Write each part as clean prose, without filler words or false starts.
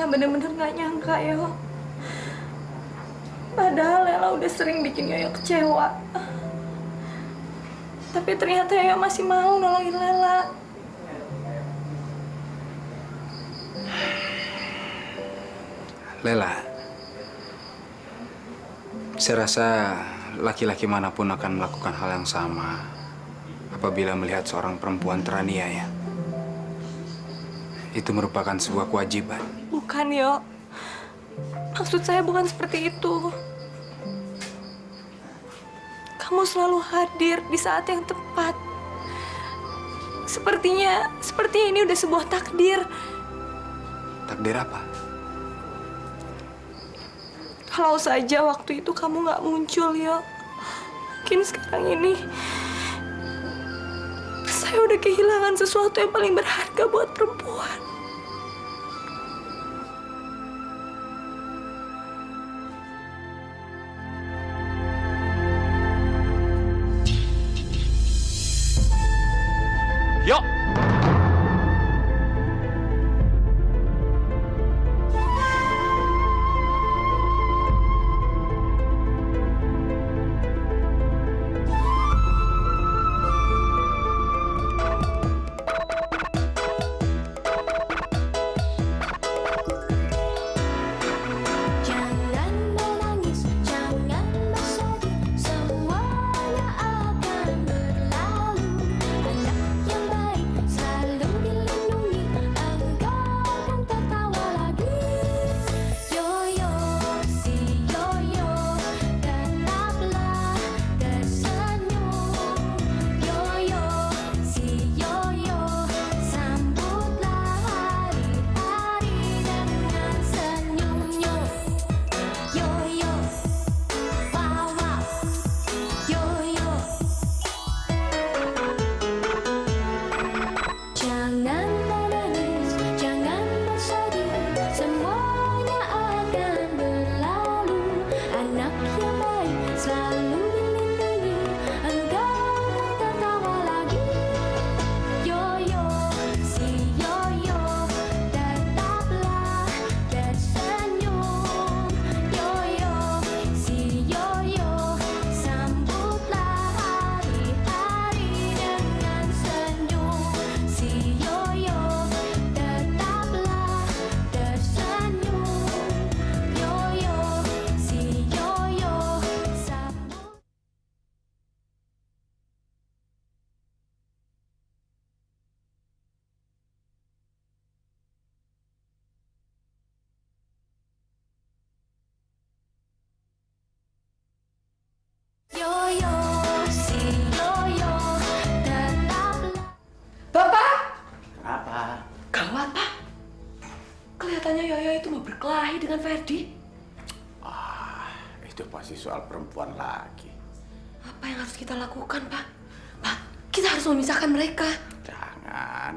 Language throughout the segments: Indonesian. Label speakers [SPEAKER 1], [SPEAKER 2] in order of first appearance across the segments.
[SPEAKER 1] bener-bener gak nyangka, Yo. Padahal Lela udah sering bikin Yoyo kecewa. Tapi ternyata Yoyo masih mau nolongin Lela.
[SPEAKER 2] Lela, saya rasa laki-laki manapun akan melakukan hal yang sama apabila melihat seorang perempuan teraniaya. Itu merupakan sebuah kewajiban.
[SPEAKER 1] Bukan, Yo. Maksud saya bukan seperti itu. Kamu selalu hadir di saat yang tepat. Sepertinya ini udah sebuah takdir.
[SPEAKER 2] Takdir apa?
[SPEAKER 1] Kalau saja waktu itu kamu nggak muncul, Yo. Mungkin sekarang ini saya udah kehilangan sesuatu yang paling berharga buat perempuan.
[SPEAKER 3] Yuk!
[SPEAKER 4] Jangan menangis, jangan bersedih, semuanya akan berlalu. Anak yang baik selalu dilindungi, engkau akan tertawa lagi. Yoyo, si Yoyo, tetaplah tersenyum. Yoyo, si Yoyo, sambutlah hari-hari dengan senyumnya. Yoyo, wow wow, Yoyo. Jangan menangis, jangan bersedih, semuanya akan berlalu. Anak yang baik selalu dilindungi, engkau akan tertawa lagi. Yoyo, si Yoyo, tetaplah tersenyum. Yoyo, si Yoyo, sambutlah hari-hari dengan senyum. Si Yoyo, tetaplah tersenyum. Yoyo, si Yoyo, sambut. Yoyo, si Yoyo, tetaplah.
[SPEAKER 1] Bapak!
[SPEAKER 5] Apa?
[SPEAKER 1] Gawat, Pak. Kelihatannya Yoyo itu mau berkelahi dengan Ferdi.
[SPEAKER 5] Itu pasti soal perempuan lagi.
[SPEAKER 1] Apa yang harus kita lakukan, Pak? Pak, kita harus memisahkan mereka.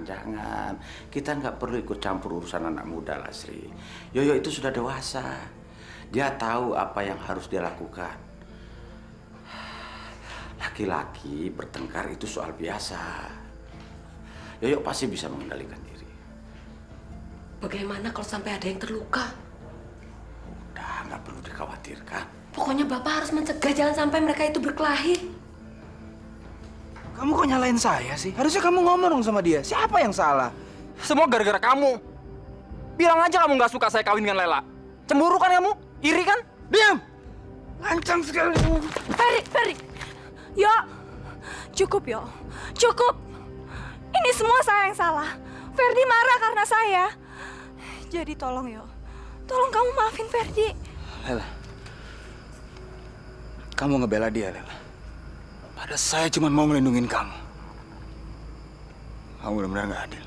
[SPEAKER 5] Jangan. Kita nggak perlu ikut campur urusan anak muda, Lasri. Yoyo itu sudah dewasa. Dia tahu apa yang harus dia lakukan. Laki-laki bertengkar itu soal biasa. Yoyo pasti bisa mengendalikan diri.
[SPEAKER 1] Bagaimana kalau sampai ada yang terluka?
[SPEAKER 5] Udah, nggak perlu dikhawatirkan.
[SPEAKER 1] Pokoknya Bapak harus mencegah jangan sampai mereka itu berkelahi.
[SPEAKER 2] Kamu kok nyalain saya sih? Harusnya kamu ngomong dong sama dia. Siapa yang salah?
[SPEAKER 3] Semua gara-gara kamu. Bilang aja kamu nggak suka saya kawin dengan Lela. Cemburu kan kamu? Iri kan?
[SPEAKER 2] Diam! Lancang sekali.
[SPEAKER 1] Ferdi. Yo, cukup Yo. Cukup. Ini semua saya yang salah. Ferdi marah karena saya. Jadi tolong Yo. Tolong kamu maafin Ferdi.
[SPEAKER 2] Lela. Kamu ngebela dia, Lela. Padahal saya cuma mau melindungi kamu. Kamu benar-benar nggak adil.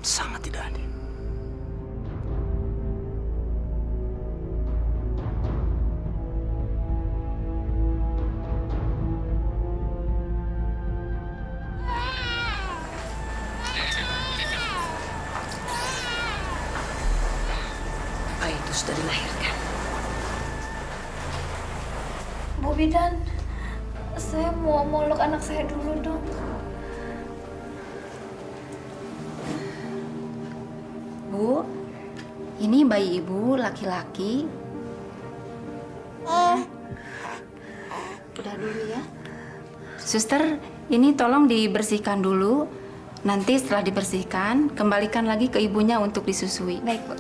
[SPEAKER 2] Sangat tidak adil.
[SPEAKER 1] Bayi itu sudah dilahirkan.
[SPEAKER 4] Bu Bidan, saya mau meluk anak saya dulu dong.
[SPEAKER 1] Bu,
[SPEAKER 6] Ini bayi ibu laki-laki. Udah dulu ya. Suster, ini tolong dibersihkan dulu. Nanti setelah dibersihkan, kembalikan lagi ke ibunya untuk disusui.
[SPEAKER 1] Baik, Bu.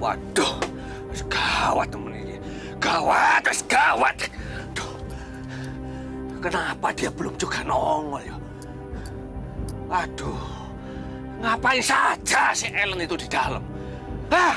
[SPEAKER 7] Waduh, gawat temen ini. Gawat, gawat. Duh, kenapa dia belum juga nongol ya? Aduh, ngapain saja si Ellen itu di dalam? Ah!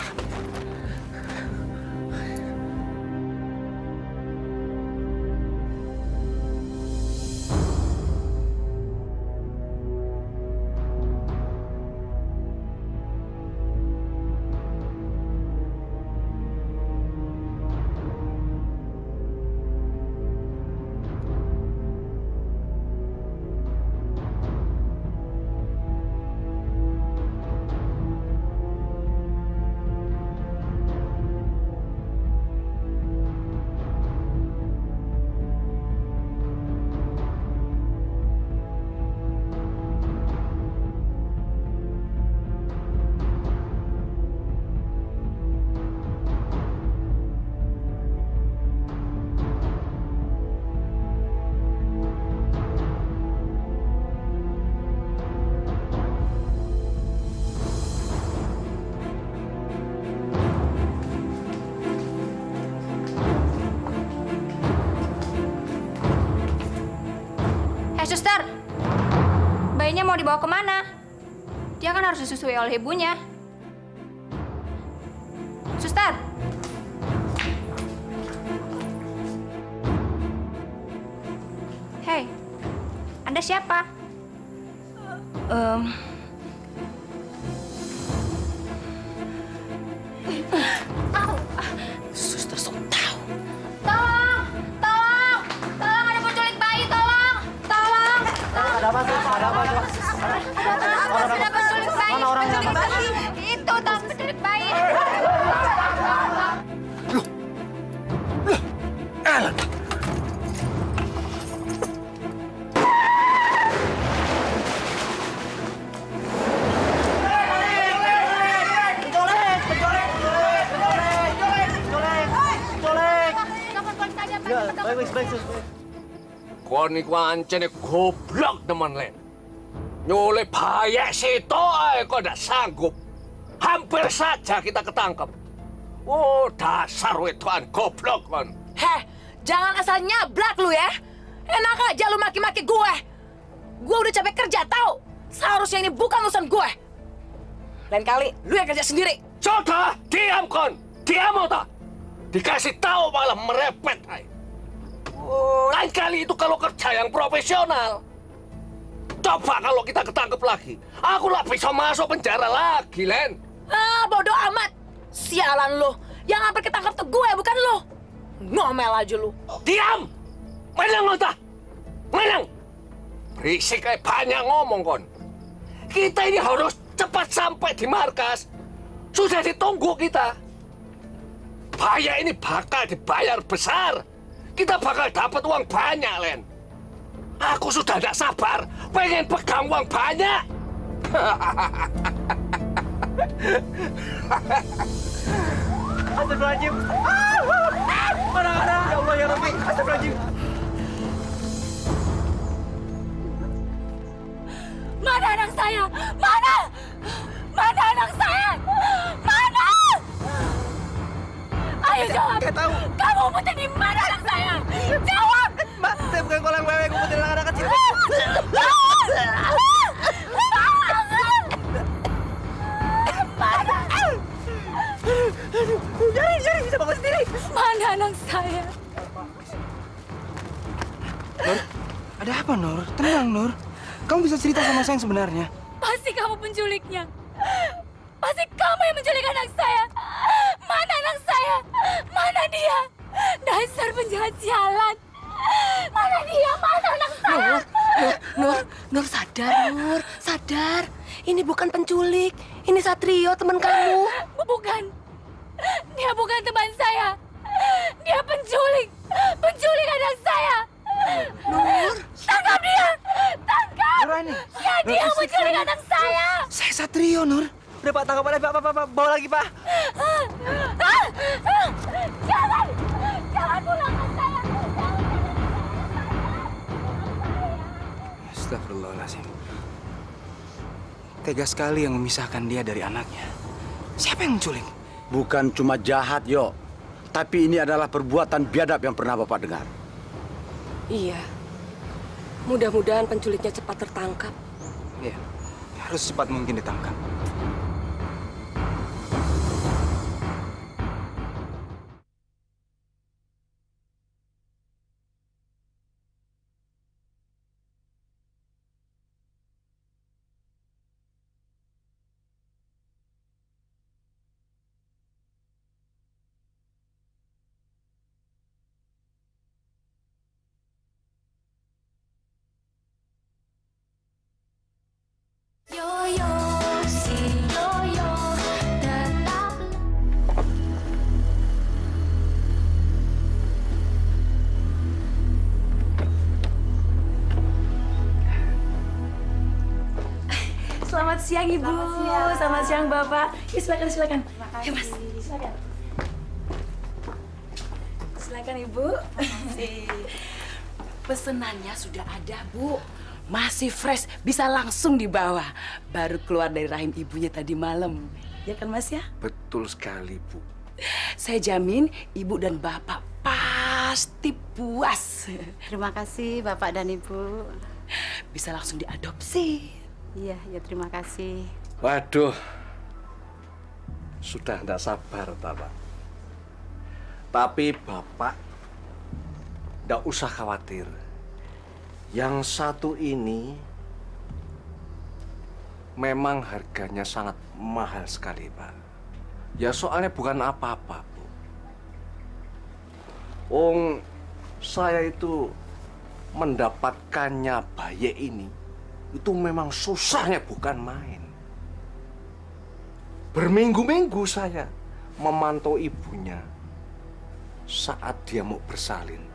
[SPEAKER 6] Suster, bayinya mau dibawa kemana? Dia kan harus disusui oleh ibunya. Suster. Hei, Anda siapa?
[SPEAKER 7] Suster sok tahu.
[SPEAKER 6] Tolong! Tolong! Tolong, ada penculik bayi, tolong! Tolong!
[SPEAKER 8] Ada apa, Sus? Ada apa, Sus?
[SPEAKER 6] Ada penculik bayi!
[SPEAKER 8] Mana orangnya?
[SPEAKER 6] Penculik bayi! Itu, tolong penculik bayi!
[SPEAKER 7] Ellen.
[SPEAKER 8] Baik, Sus.
[SPEAKER 7] Kon niku ancene goblok teman Len. Nyoleh bayek situ ae kok ndak sanggup. Hampir saja kita ketangkep. Oh, dasar wedoan goblok kon.
[SPEAKER 9] Heh, jangan asal nyablak lu ya. Enak aja lu maki-maki gue. Gue udah capek kerja, tau? Seharusnya ini bukan urusan gue. Lain kali, lu yang kerja sendiri.
[SPEAKER 7] Sudah, diam kon. Diam otak. Dikasih tahu malah merepet ae. Oh, lain kali itu kalau kerja yang profesional. Coba kalau kita ketangkep lagi, aku lah bisa masuk penjara lagi, Len.
[SPEAKER 9] Ah, bodoh amat. Sialan lu. Yang hampir ketangkap tuh gue, bukan lu. Ngomel aja lu.
[SPEAKER 7] Diam! Menang otak. Menang. Berisik kayak banyak ngomong kon. Kita ini harus cepat sampai di markas. Sudah ditunggu kita. Bahaya ini bakal dibayar besar. Kita bakal dapat uang banyak, Len. Aku sudah tidak sabar, pengen pegang uang banyak.
[SPEAKER 8] Astagfirullahaladzim. Mana? Ya Allah, ya Rabbi. Astagfirullahaladzim.
[SPEAKER 1] Mana anak saya? Mana? Mana anak saya? Mana? Ayo jawab.
[SPEAKER 8] Nggak tahu.
[SPEAKER 1] Kamu umpetin di mana anak saya? Jawab.
[SPEAKER 8] Mbak, saya bukan kolang wewe, aku putih anak kecil. Jari, bisa bawa sendiri.
[SPEAKER 1] Mana anak saya?
[SPEAKER 2] Nur, ada apa Nur? Tenang Nur. Kamu bisa cerita sama saya yang sebenarnya.
[SPEAKER 1] Pasti kamu penculiknya. Pasti kamu yang menculik anak saya. Mana anak saya? Mana dia? Dasar penjahat sialan. Mana dia? Mana anak saya?
[SPEAKER 9] Nur, sadar. Ini bukan penculik. Ini Satrio, teman kamu.
[SPEAKER 1] Bukan.
[SPEAKER 4] Dia bukan teman saya. Dia penculik anak saya.
[SPEAKER 8] Nur.
[SPEAKER 4] Tangkap dia! Tangkap!
[SPEAKER 8] Nurani.
[SPEAKER 4] Ya, dia yang menculik anak saya.
[SPEAKER 8] Saya Satrio, Nur. Udah Pak, tangkap aja Pak. Bawa lagi Pak.
[SPEAKER 4] Jangan pulangkan saya.
[SPEAKER 2] Astagfirullahaladzim. Tega sekali yang memisahkan dia dari anaknya. Siapa yang menculik?
[SPEAKER 5] Bukan cuma jahat, Yo. Tapi ini adalah perbuatan biadab yang pernah Bapak dengar.
[SPEAKER 10] Iya. Mudah-mudahan penculiknya cepat tertangkap.
[SPEAKER 2] Iya, harus cepat mungkin ditangkap.
[SPEAKER 4] Yoyo, si Yoyo, tetap.
[SPEAKER 9] Selamat siang, Ibu. Selamat siang, Bapak. Ya, silakan. Ya, Mas. Silakan. Silakan, Ibu. Pesenannya sudah ada, Bu. Masih fresh, bisa langsung dibawa. Baru keluar dari rahim ibunya tadi malam. Ya kan, Mas ya?
[SPEAKER 7] Betul sekali, Bu.
[SPEAKER 9] Saya jamin Ibu dan Bapak pasti puas.
[SPEAKER 6] Terima kasih Bapak dan Ibu.
[SPEAKER 9] Bisa langsung diadopsi.
[SPEAKER 6] Iya, ya terima kasih.
[SPEAKER 7] Waduh. Sudah tidak sabar, Bapak. Tapi Bapak tidak usah khawatir. Yang satu ini memang harganya sangat mahal sekali, Pak. Ya soalnya bukan apa-apa, Bu. Saya itu mendapatkannya bayi ini itu memang susahnya bukan main. Berminggu-minggu saya memantau ibunya saat dia mau bersalin.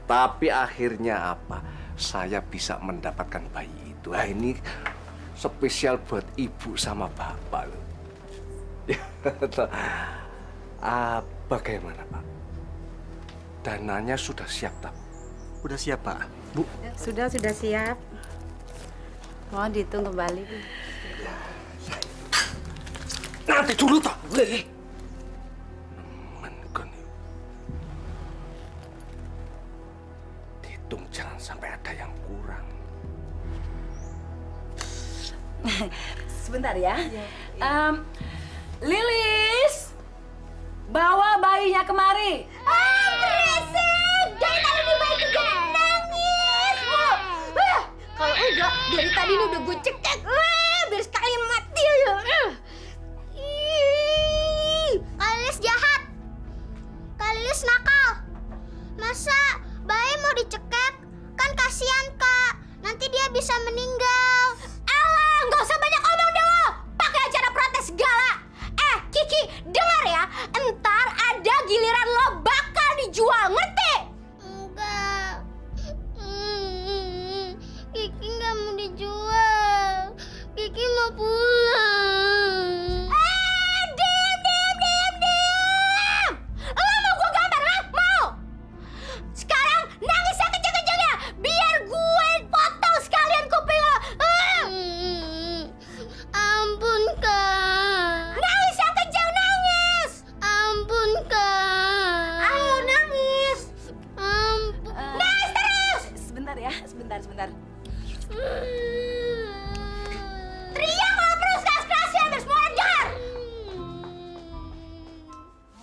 [SPEAKER 7] Tapi akhirnya apa? Saya bisa mendapatkan bayi itu. Nah, ini spesial buat ibu sama bapak loh. Bagaimana, Pak? Dananya sudah siap, tak?
[SPEAKER 8] Udah siap, Pak. Bu.
[SPEAKER 6] Sudah siap. Mohon dihitung kembali.
[SPEAKER 7] Nanti dulu, tak? Boleh. Dihitung jangan sampai ada yang kurang.
[SPEAKER 9] Sebentar ya. Lilis, bawa bayinya kemari.
[SPEAKER 4] Berisik! Dari tadi nih bayi juga nangis, Bu. Kalau enggak, dari tadi nih udah gue cekek. Biar sekalian mati aja. Kak Lilis jahat. Kak Lilis nakal. Masa bayi mau dicekek? Kan kasihan, Kak. Nanti dia bisa meninggal. Alah, nggak usah banyak omong deh lo. Pakai acara protes segala. Kiki, dengar ya. Entar ada giliran lo bakal dijual, ngerti? Enggak. Kiki nggak mau dijual. Kiki mau pulang. Diam. Lo mau gue gambar, ha? Mau? Sekarang nangis yang kenceng-kencengnya. Biar gue foto sekalian kuping lo. Ampun, Kak. Nangis yang kenceng, nangis. Ampun, Kak. Ayo, nangis. Ampun. Nangis terus.
[SPEAKER 9] Sebentar ya, sebentar.
[SPEAKER 4] Teriak kalau perlu keras-kerasnya biar semua orang dengar.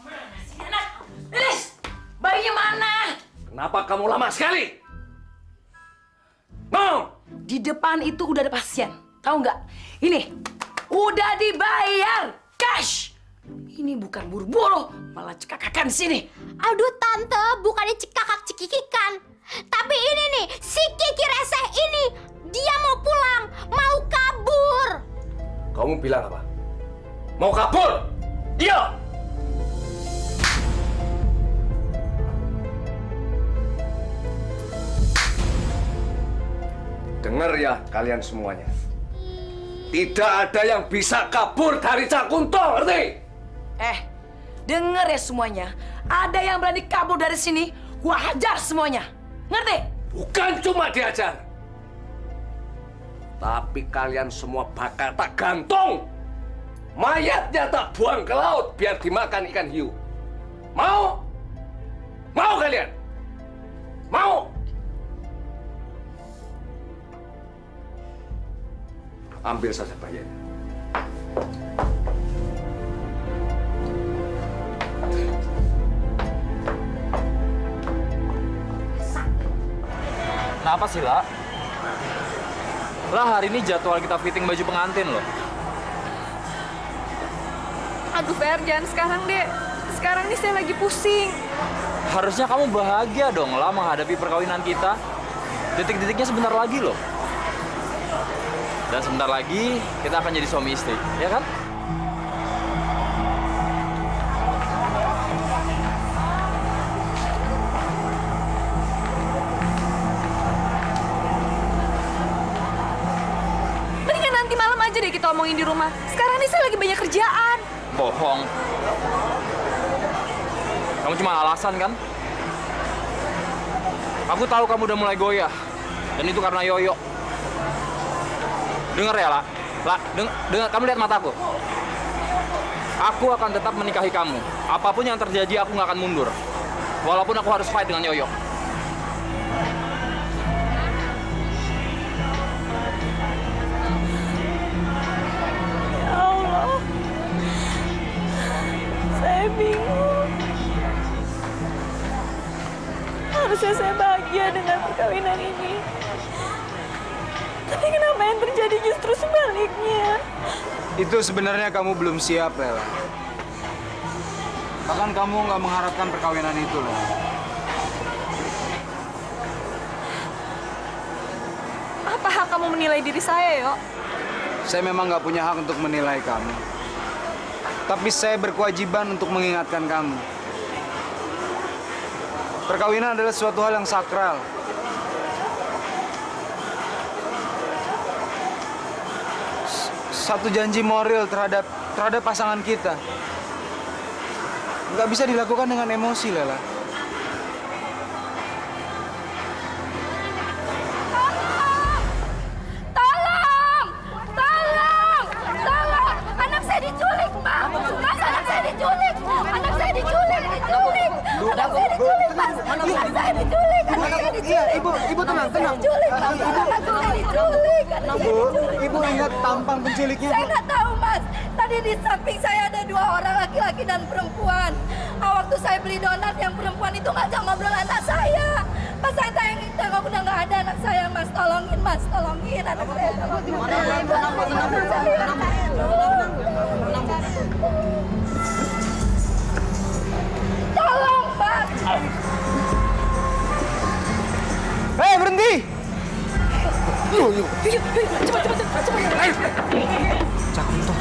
[SPEAKER 9] Mana sih anak? Lilis, bayinya mana?
[SPEAKER 7] Kenapa kamu lama sekali? Mau?
[SPEAKER 9] Di depan itu udah ada pasien. Tahu nggak? Ini udah dibayar cash. Ini bukan buru-buru, malah cekakakan sini.
[SPEAKER 4] Aduh, Tante, bukannya cekakak-cekikikan. Tapi ini nih, si Kiki reseh ini, dia mau pulang, mau kabur.
[SPEAKER 7] Kamu bilang apa? Mau kabur? Iya. Dengar ya kalian semuanya. Tidak ada yang bisa kabur dari Cak Kunto, ngerti?
[SPEAKER 9] Denger ya semuanya. Ada yang berani kabur dari sini, gua hajar semuanya. Ngerti?
[SPEAKER 7] Bukan cuma diajar. Tapi kalian semua bakal tak gantung. Mayatnya tak buang ke laut biar dimakan ikan hiu. Mau? Mau kalian? Mau? Ambil saja bayarnya.
[SPEAKER 3] Kenapa sih, La? Lah, hari ini jadwal kita fitting baju pengantin loh.
[SPEAKER 1] Aduh Fer, jangan sekarang deh. Sekarang nih saya lagi pusing.
[SPEAKER 3] Harusnya kamu bahagia dong, La, menghadapi perkawinan kita. Detik-detiknya sebentar lagi loh. Dan sebentar lagi kita akan jadi suami istri, ya kan?
[SPEAKER 1] Mendingan nanti malam aja deh kita omongin di rumah. Sekarang nih saya lagi banyak kerjaan.
[SPEAKER 3] Bohong. Kamu cuma alasan kan? Aku tahu kamu udah mulai goyah. Dan itu karena Yoyo. Dengar ya, La. Dengar, kamu lihat mataku. Aku akan tetap menikahi kamu. Apapun yang terjadi, aku nggak akan mundur. Walaupun aku harus fight dengan Yoyo.
[SPEAKER 1] Ya Allah. Saya bingung. Harusnya saya bahagia dengan perkawinan ini. Tapi kenapa yang terjadi justru sebaliknya?
[SPEAKER 2] Itu sebenarnya kamu belum siap, Lela. Bahkan kamu nggak mengharapkan perkawinan itu, Lela.
[SPEAKER 1] Apa hak kamu menilai diri saya, Yo?
[SPEAKER 2] Saya memang nggak punya hak untuk menilai kamu. Tapi saya berkewajiban untuk mengingatkan kamu. Perkawinan adalah suatu hal yang sakral. Satu janji moral terhadap pasangan kita. Nggak bisa dilakukan dengan emosi, Lela.
[SPEAKER 1] Tolong! Tolong! Tolong! Anak saya diculik, Pak! Mas, anak saya diculik! Anak saya diculik! Diculik! Anak saya diculik, Mas! Anak saya diculik! Anak saya diculik!
[SPEAKER 2] Iya, Ibu tenang, tenang.
[SPEAKER 1] Diculik, Pak! Anak saya diculik!
[SPEAKER 2] Ibu ingat tampang penculiknya.
[SPEAKER 1] Saya nggak tahu, Mas. Tadi di samping saya ada 2 orang laki-laki dan perempuan. Waktu saya beli donat, yang perempuan itu ngajak ngobrol anak saya. Pas saya tengok udah nggak ada anak saya, Mas. Tolongin, Mas. Tolongin anak saya. Tolong, Mas.
[SPEAKER 2] Hei, berhenti!
[SPEAKER 1] Yuk, cepat.
[SPEAKER 2] Cak Kunto.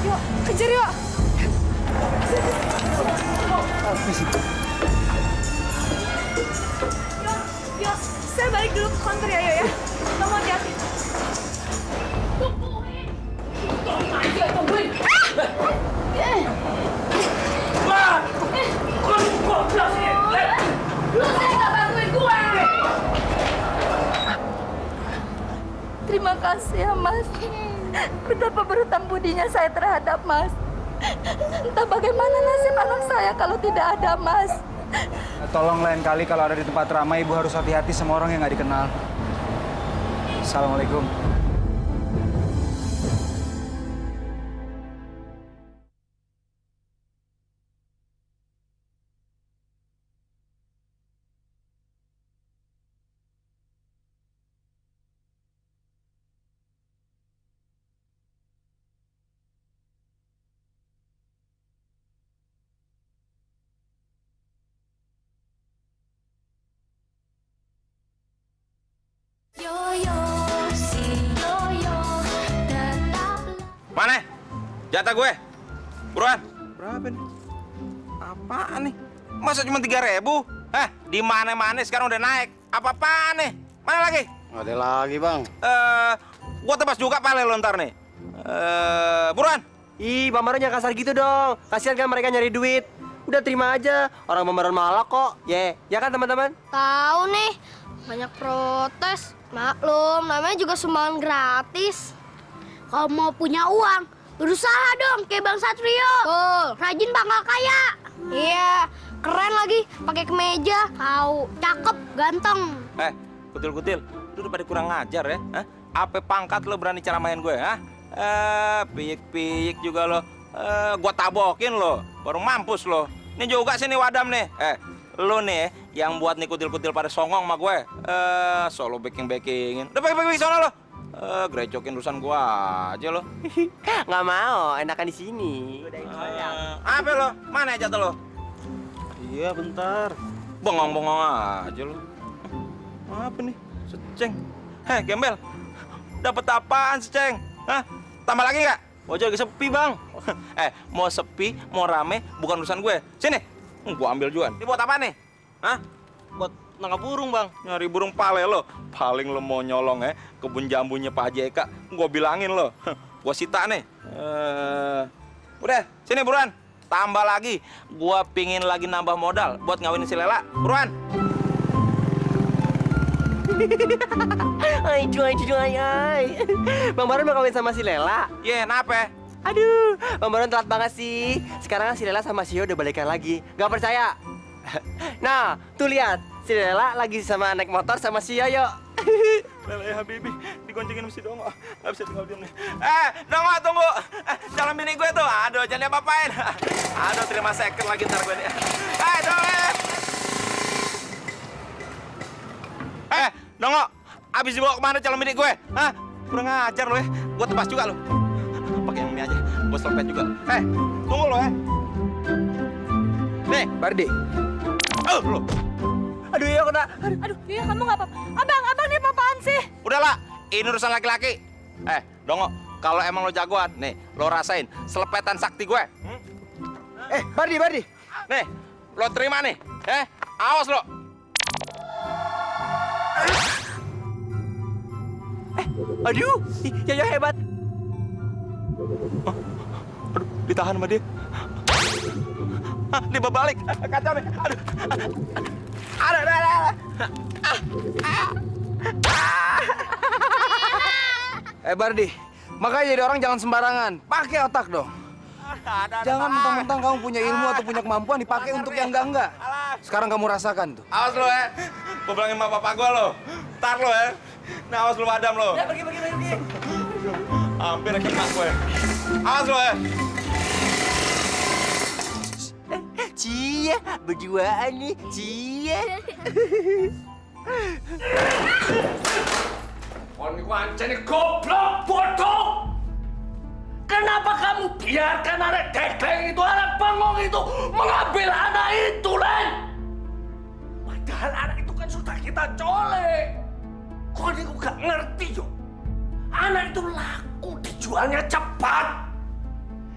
[SPEAKER 1] Yuk, kejar yuk. Yuk, saya balik dulu ke kantor ya, Yo ya. Kamu hati-hati. Lu saya nggak bantuin gue. Terima kasih ya, Mas. Betapa berhutang budinya saya terhadap Mas. Entah bagaimana nasib anak saya kalau tidak ada Mas.
[SPEAKER 2] Tolong lain kali kalau ada di tempat ramai, Ibu harus hati-hati sama orang yang nggak dikenal. Assalamualaikum.
[SPEAKER 5] Mana? Jatah gue. Buruan.
[SPEAKER 11] Berapa nih? Apaan nih? Masa cuma 3.000? Hah? Di mana-mana sekarang udah naik. Apa-apaan nih? Mana lagi? Ada lagi, Bang.
[SPEAKER 12] Gua tebas juga pale lo ntar nih. Buruan.
[SPEAKER 8] Ih, Bang Maron jangan kasar gitu dong. Kasihan kan mereka nyari duit. Udah terima aja. Orang Bang Maron malak kok. Ya kan teman-teman?
[SPEAKER 4] Tahu nih, banyak protes. Maklum, namanya juga sumbangan gratis. Kalau mau punya uang, berusaha dong kayak Bang Satrio. Tuh, rajin bakal kaya. Iya, keren lagi, pakai kemeja. Tahu, cakep, ganteng.
[SPEAKER 12] Kutil-kutil, lu udah pada kurang ngajar ya? Hah? Apa pangkat lo berani ceramain gue, ha? Piyik-piyik juga lo. Gua tabokin lo, baru mampus lo. Ini juga sih nih Wadam nih. Lo nih yang buat nih kutil-kutil pada songong sama gue. Solo backing-backingin. Udah backing sono lo. Grecokin urusan gua aja lo.
[SPEAKER 8] Nggak mau, enakan di sini.
[SPEAKER 12] Apa lo? Mana jatuh lo?
[SPEAKER 11] Iya, bentar.
[SPEAKER 12] Bengong-bengong aja lo. Apa nih? Seceng. Gembel. Dapat apaan, Seceng? Hah? Tambah lagi nggak? Ojol lagi sepi, Bang. Mau sepi, mau rame, bukan urusan gue. Sini. Gua ambil juga. Ini buat apa nih? Hah? Buat nangkap burung, Bang. Nyari burung pale lo. Paling lo mau nyolong kebun jambunya Pak Haji Eka. Gua bilangin lo. Gua sita nih. Udah, sini buruan. Tambah lagi. Gua pingin lagi nambah modal buat ngawinin si Lela. Buruan.
[SPEAKER 8] Ay. Bang Maron mau kawin sama si Lela.
[SPEAKER 12] Iya, kenapa?
[SPEAKER 8] Aduh, Bang Maron telat banget sih. Sekarang si Lela sama si Yo udah balikan lagi. Gak percaya? Nah, tuh lihat. Si Lela lagi sama naik motor sama si Yoyo.
[SPEAKER 12] Lela ya Habibi, digoncengin si Dongo. Gak bisa tinggal diem nih. Dongo, tunggu. Calon bini gue tuh. Aduh, jangan diapa-apain. Aduh, terima second lagi ntar gue nih. Dongo. Dongo, abis dibawa kemana calon bini gue? Hah? Kurang ajar lo ya. Gue tebas juga lo. Pakai yang ini aja. Gue selepet juga. Tunggu lo ya. Nih,
[SPEAKER 2] Bardi.
[SPEAKER 12] Lo.
[SPEAKER 8] Aduh, Yo kena.
[SPEAKER 1] Aduh, iya kamu nggak apa-apa. Abang nih apa-apaan sih?
[SPEAKER 12] Udahlah, ini urusan laki-laki. Dongo, kalau emang lo jagoan, nih, lo rasain selepetan sakti gue.
[SPEAKER 2] Bardi.
[SPEAKER 12] Nih, lo terima nih. Awas lo.
[SPEAKER 8] Aduh, Yoyo hebat.
[SPEAKER 12] Aduh, ditahan sama dia. Dia berbalik. Kacau nih.
[SPEAKER 2] Bardi, makanya jadi orang jangan sembarangan. Pakai otak dong. Jangan mentang-mentang kamu punya ilmu atau punya kemampuan dipakai untuk yang enggak. Sekarang kamu rasakan tuh.
[SPEAKER 12] Awas lo ya. Gue bilangin sama bapak gue lo. Ntar lo ya. Nah, awas lo Adam lo.
[SPEAKER 8] Ya, pergi.
[SPEAKER 12] Hampir kena gue. Awas lo ya.
[SPEAKER 8] Cie, berduaan nih. Cie.
[SPEAKER 7] Wanita ini goblok, bodoh! Kenapa kamu biarkan anak dekeng itu, anak bengong itu mengambil anak itu, Len? Padahal anak itu kan sudah kita colek. Kok ini aku gak ngerti, yo? Anak itu laku, dijualnya cepat.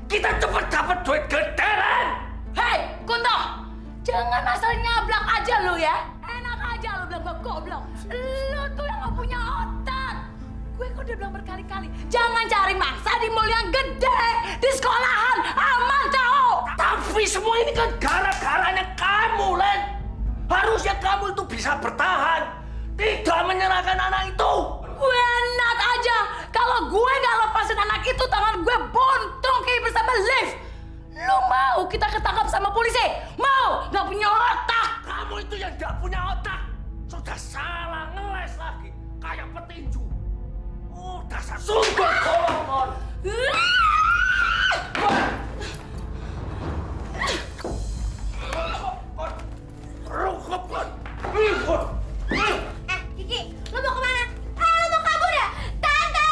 [SPEAKER 7] Kita cepat dapat duit gede, Len!
[SPEAKER 9] Hei, Kunto! Jangan asal nyablak aja lu ya. Enak aja lu bilang gue goblok. Lu tuh yang gak punya otak. Gue kan udah bilang berkali-kali, jangan cari mangsa di mall yang gede. Di sekolahan, aman tau.
[SPEAKER 7] Tapi semua ini kan gara-garanya kamu, Len. Harusnya kamu itu bisa bertahan. Tidak menyerahkan anak itu.
[SPEAKER 9] Gue enak aja. Kalau gue gak lepasin anak itu, tangan gue buntung kayak bersama lift. Lu mau kita ketangkap sama polisi? Mau? Gak punya otak.
[SPEAKER 7] Kamu itu yang gak punya otak. Sudah salah ngeles lagi. Kayak petinju. Dasar sumber kolongan.
[SPEAKER 4] Kiki, lo mau kemana? Lo mau kabur ya? Tante,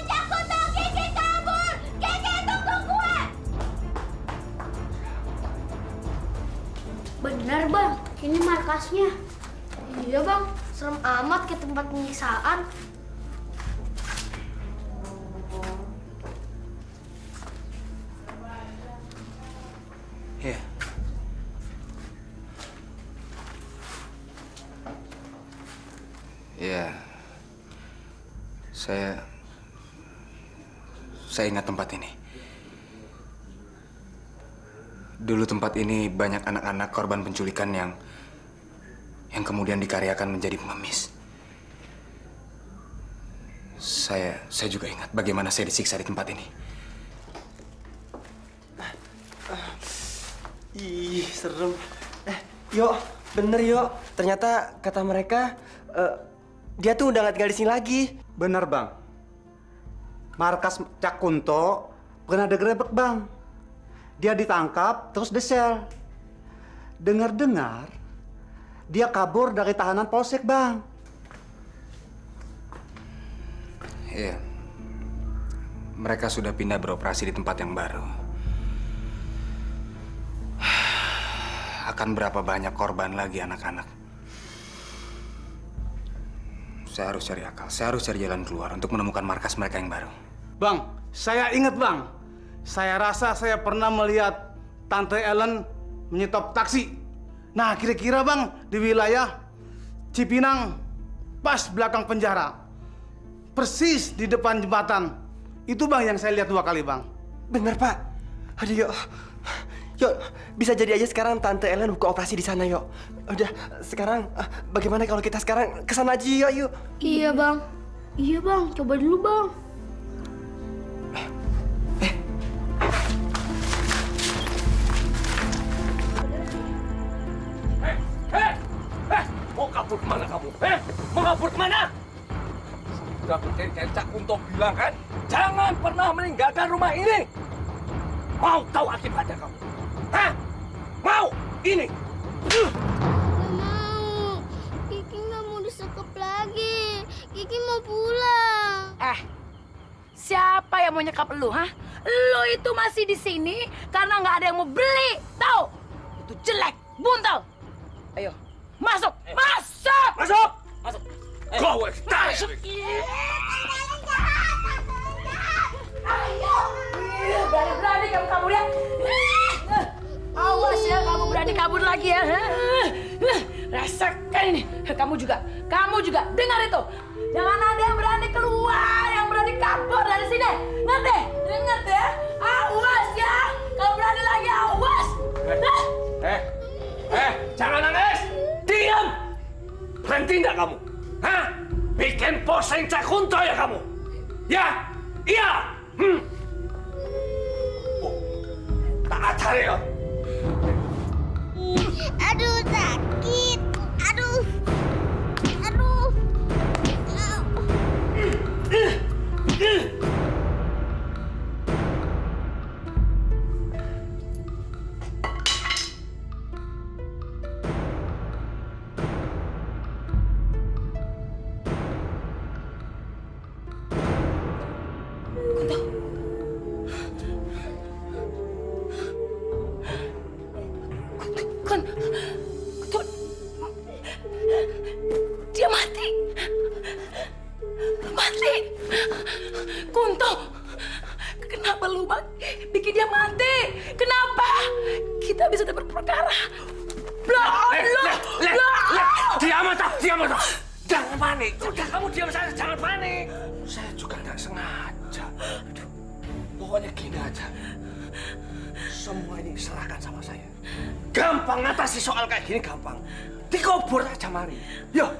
[SPEAKER 4] jangan tuh Kiki kabur. Kiki tunggu gue. Bener bang, ini markasnya. Iya bang, serem amat ke tempat penyiksaan.
[SPEAKER 2] Iya. Iya. Saya ingat tempat ini. Dulu tempat ini banyak anak-anak korban penculikan yang kemudian dikaryakan menjadi pengemis. Saya juga ingat bagaimana saya disiksa di tempat ini.
[SPEAKER 8] Ih, serem. Yo, bener yo. Ternyata kata mereka dia tuh udah nggak tinggal di sini lagi.
[SPEAKER 11] Bener bang. Markas Cak Kunto pernah digerebek bang. Dia ditangkap terus disel. Dengar-dengar dia kabur dari tahanan polsek bang.
[SPEAKER 2] Iya. Mereka sudah pindah beroperasi di tempat yang baru. Akan berapa banyak korban lagi anak-anak? Saya harus cari akal. Saya harus cari jalan keluar untuk menemukan markas mereka yang baru.
[SPEAKER 11] Bang, saya ingat bang. Saya rasa saya pernah melihat Tante Ellen menyetop taksi. Nah, kira-kira bang di wilayah Cipinang, pas belakang penjara. Persis di depan jembatan. Itu bang yang saya lihat 2 kali bang.
[SPEAKER 8] Bener pak. Aduh yuk. Yuk, bisa jadi aja sekarang Tante Ellen buka operasi di sana yuk. Udah, sekarang bagaimana kalau kita sekarang kesana aja yuk.
[SPEAKER 4] Iya bang. Iya bang, coba dulu bang.
[SPEAKER 7] Mau kabur kemana kamu? Mau kabur kemana? Sudah berkali-kali Cak Kunto bilang kan, jangan pernah meninggalkan rumah ini. Mau tahu akibatnya kamu? Hah? Mau? Ini.
[SPEAKER 4] Gak mau. Kiki nggak mau disekep lagi. Kiki mau pulang.
[SPEAKER 9] Siapa yang mau nyekap lu, hah? Lu itu masih di sini karena nggak ada yang mau beli, tahu? Itu jelek, buntel. Ayo, masuk, masuk,
[SPEAKER 7] Masuk!
[SPEAKER 9] masuk.
[SPEAKER 7] Go away!
[SPEAKER 9] Masuk. Ayo, berani-berani kamu kabur ya. Awas ya, kamu berani kabur lagi ya. Rasakan ini. Kamu juga, dengar itu. Jangan ada yang berani keluar, yang berani kabur dari sini. Ngerti? Ingat ya. Awas ya. Kalau berani lagi, awas.
[SPEAKER 7] Jangan nangis! Diam! Berhenti enggak kamu? Hah? Bikin poseng Cak Kunto ya kamu? Ya? Iya? Oh, tak ajar ya?
[SPEAKER 4] Aduh, sakit. Aduh. Aduh.
[SPEAKER 9] Dia mati. Mati. Kunto. Kenapa lu bikin dia mati? Kenapa? Kita bisa dapat perkara.
[SPEAKER 7] Diam mata. Jangan panik. Udah kamu diam saja, jangan panik. Saya juga nggak sengaja. Pokoknya gini aja. Semua ini serahkan sama saya. Gampang ngatasi soal kayak gini, gampang. Dikubur aja mari. Yuk.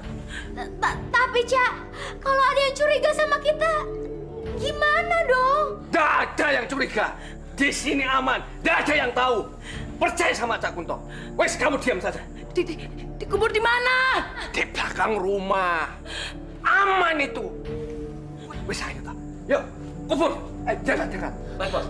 [SPEAKER 4] Tapi Cak, kalau ada yang curiga sama kita, gimana dong?
[SPEAKER 7] Nggak ada yang curiga. Di sini aman. Nggak ada yang tahu. Percaya sama Cak Kunto. Wes, kamu diam saja.
[SPEAKER 9] Dikubur di mana?
[SPEAKER 7] Di belakang rumah. Aman itu. Wes, ayo tak. Yuk, kubur. Jangan. Baik, bos.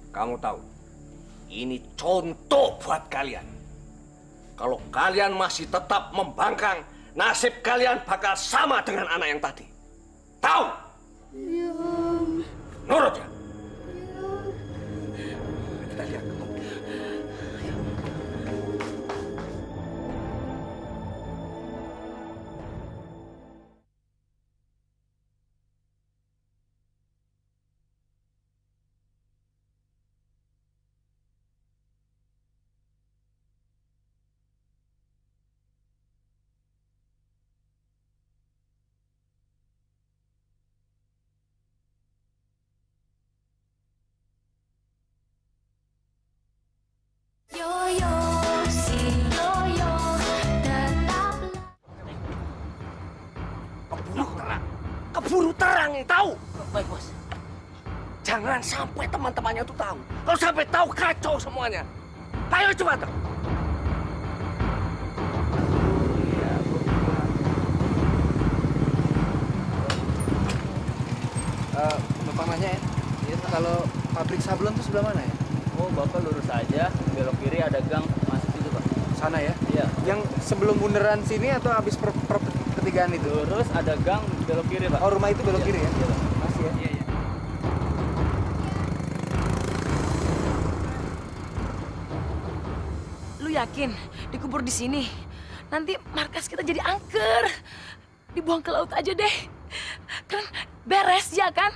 [SPEAKER 7] Kamu tahu, ini contoh buat kalian. Kalau kalian masih tetap membangkang, nasib kalian bakal sama dengan anak yang tadi. Tahu? Iya. Nurut ya? Kita lihat. ini tahu. Baik, Bos. Jangan sampai teman-temannya itu tahu. Kalau sampai tahu kacau semuanya. Ayo cepat.
[SPEAKER 2] Bapak nanya ya, kalau pabrik sablon itu sebelah mana ya?
[SPEAKER 3] Oh, Bapak lurus aja, belok kiri ada gang masuk situ, Pak.
[SPEAKER 2] Sana ya?
[SPEAKER 3] Iya.
[SPEAKER 2] Yang sebelum bundaran sini atau habis pertigaan itu?
[SPEAKER 3] Lurus ada gang belok kiri, Pak.
[SPEAKER 2] Oh, rumah itu belok kiri ya?
[SPEAKER 3] Iya, Pak.
[SPEAKER 2] Masih ya?
[SPEAKER 3] Iya, iya.
[SPEAKER 9] Lu yakin dikubur di sini? Nanti markas kita jadi angker. Dibuang ke laut aja deh. Kan beres ya kan?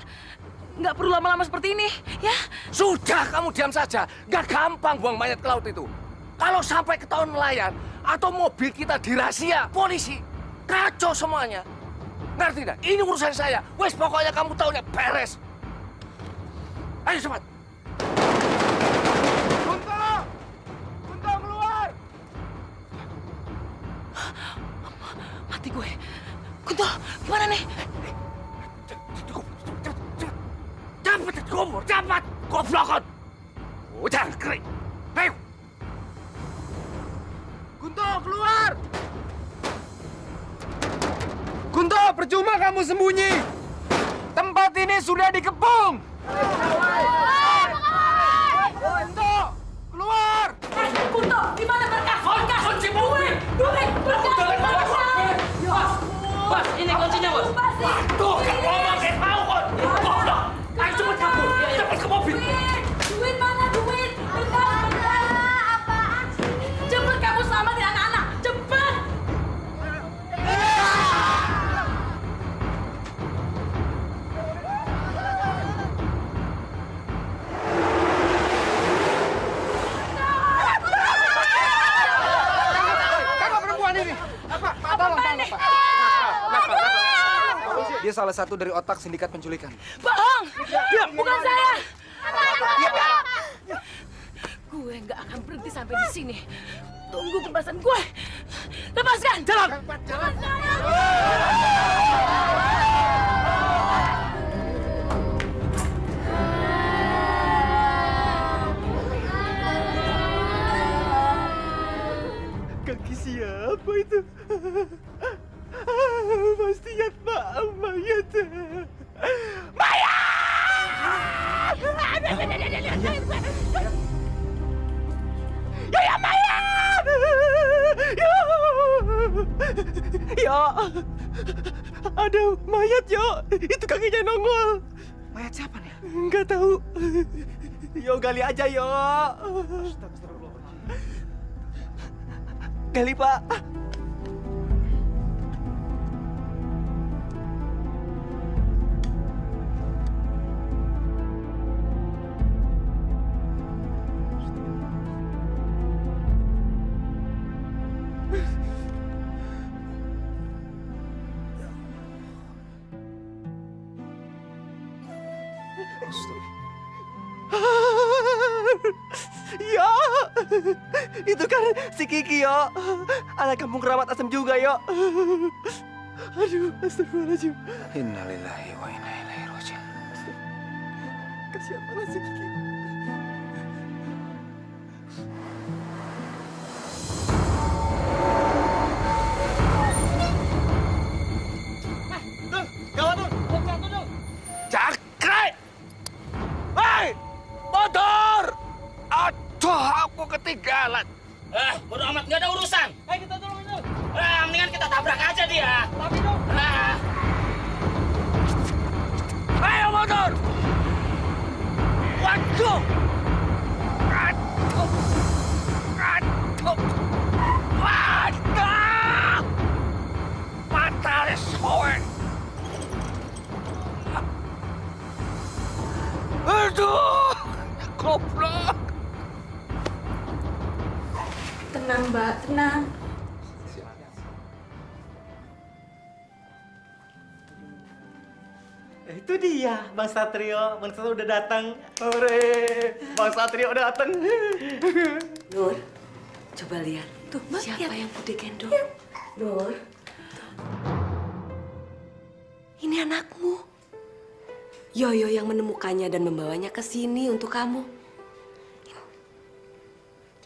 [SPEAKER 9] Nggak perlu lama-lama seperti ini, ya?
[SPEAKER 7] Sudah, kamu diam saja. Gak gampang buang mayat ke laut itu. Kalau sampai ketahuan nelayan atau mobil kita dirahasia polisi, kacau semuanya. Ngerti tidak? Ini urusan saya. Wes pokoknya kamu tahunya beres. Ayo cepat. Kunto! Kunto keluar!
[SPEAKER 9] Mati gue. Kunto, gimana nih?
[SPEAKER 7] Cepat dikubur, cepat! Goblokan! Udah, kering. Ayo!
[SPEAKER 2] Kunto, keluar! Kunto, percuma kamu sembunyi. Tempat ini sudah dikepung. Kunto, keluar!
[SPEAKER 9] Kunto, di mana berkas? Berkas!
[SPEAKER 7] Kunci mobil!
[SPEAKER 9] Duit! Berkas!
[SPEAKER 7] Bos! Bos, ini kuncinya, Bos. Tuh, kamu ngomong kayak tahu, Kon. Goblok! Ayo cepet kabur. Cepet ke mobil.
[SPEAKER 9] Duit mana duit? Berkas! Apaan sih? Cepet kamu selamatin anak-anak! Cepet!
[SPEAKER 2] Kakak perempuan ini. Tolong, Pak. Dia salah satu dari otak sindikat penculikan.
[SPEAKER 9] Bohong! Bukan saya! Gue nggak akan berhenti sampai di sini. Tunggu pembahasan gue. Lepaskan! Jalan! Jalan!
[SPEAKER 8] Kaki siapa itu? Pasti lihat Pak, mayat.
[SPEAKER 7] Ya, mayat!
[SPEAKER 8] Ya, ada mayat yo. Itu kakinya nongol.
[SPEAKER 2] Mayat siapa nih?
[SPEAKER 8] Enggak tahu. Yo gali aja yo. Gali Pak. Ya, itu kan si Kiki yo. Anak kampung keramat asem juga yo. Aduh, astagfirullahaladzim.
[SPEAKER 2] Innalillahi wa inna ilaihi raji'un.
[SPEAKER 8] Kasihan banget si Kiki.
[SPEAKER 7] Jangkrik! Hei! Motor! Aduh, aku ketinggalan.
[SPEAKER 12] Bodo amat, nggak ada urusan. Kita tolongin dulu. Mendingan kita tabrak aja dia. Tapi dong.
[SPEAKER 7] Ayo motor! Waduh! Aduh! Aduh! Waduh! Matanya soek! Aduh! Goblok!
[SPEAKER 1] Tenang, Mbak, tenang.
[SPEAKER 8] Itu dia, Bang Satrio. Bang Satrio udah datang. Hore! Bang Satrio udah datang.
[SPEAKER 10] Nur, coba lihat.
[SPEAKER 1] Tuh, Mbak,
[SPEAKER 10] Siapa
[SPEAKER 1] lihat.
[SPEAKER 10] yang putih gendong? Nur.
[SPEAKER 1] Ini anakmu.
[SPEAKER 10] Yoyo yang menemukannya dan membawanya ke sini untuk kamu.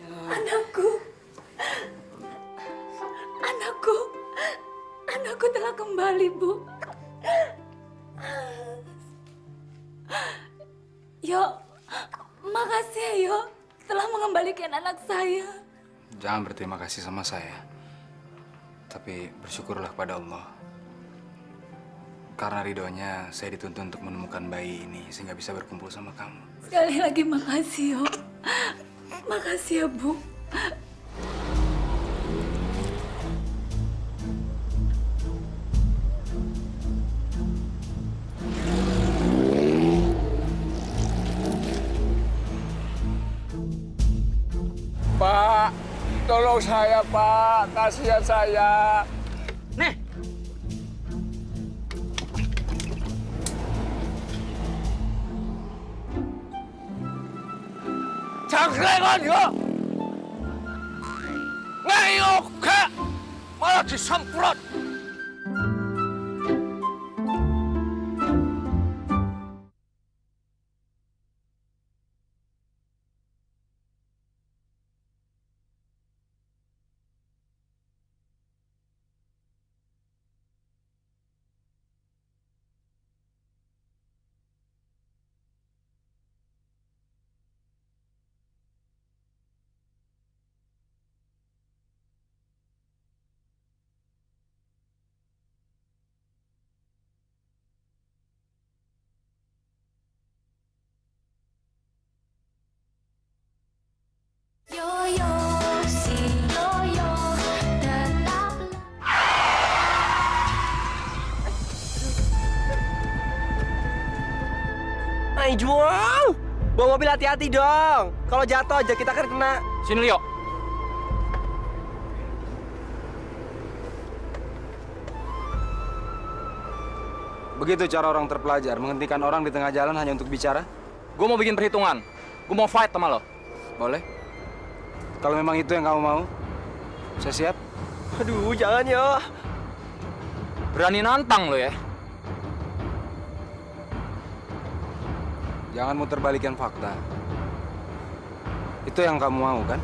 [SPEAKER 9] Anakku. Anakku telah kembali, Bu. Yo, makasih ya, Yo, telah mengembalikan anak saya.
[SPEAKER 2] Jangan berterima kasih sama saya. Tapi bersyukurlah kepada Allah. Karena ridhonya, saya dituntut untuk menemukan bayi ini sehingga bisa berkumpul sama kamu.
[SPEAKER 9] Sekali lagi makasih, Yo. Makasih ya, Bu.
[SPEAKER 7] Pak, tolong saya, Pak. Kasihan saya.
[SPEAKER 8] Nih,
[SPEAKER 7] Jangkrengan yo. Ngayok ke malah disemprot.
[SPEAKER 9] Yoyo, si Yoyo, tetaplah.
[SPEAKER 8] Ay Juang, bawa mobil hati-hati dong. Kalau jatuh aja kita kan kena.
[SPEAKER 3] Sini, Leo.
[SPEAKER 2] Begitu cara orang terpelajar, menghentikan orang di tengah jalan hanya untuk bicara?
[SPEAKER 3] Gue mau bikin perhitungan. Gue mau fight sama lo.
[SPEAKER 2] Boleh? Kalau memang itu yang kamu mau, saya siap.
[SPEAKER 8] Aduh, jangan yo.
[SPEAKER 3] Berani nantang lo ya.
[SPEAKER 2] Jangan muter balikan fakta. Itu yang kamu mau, kan?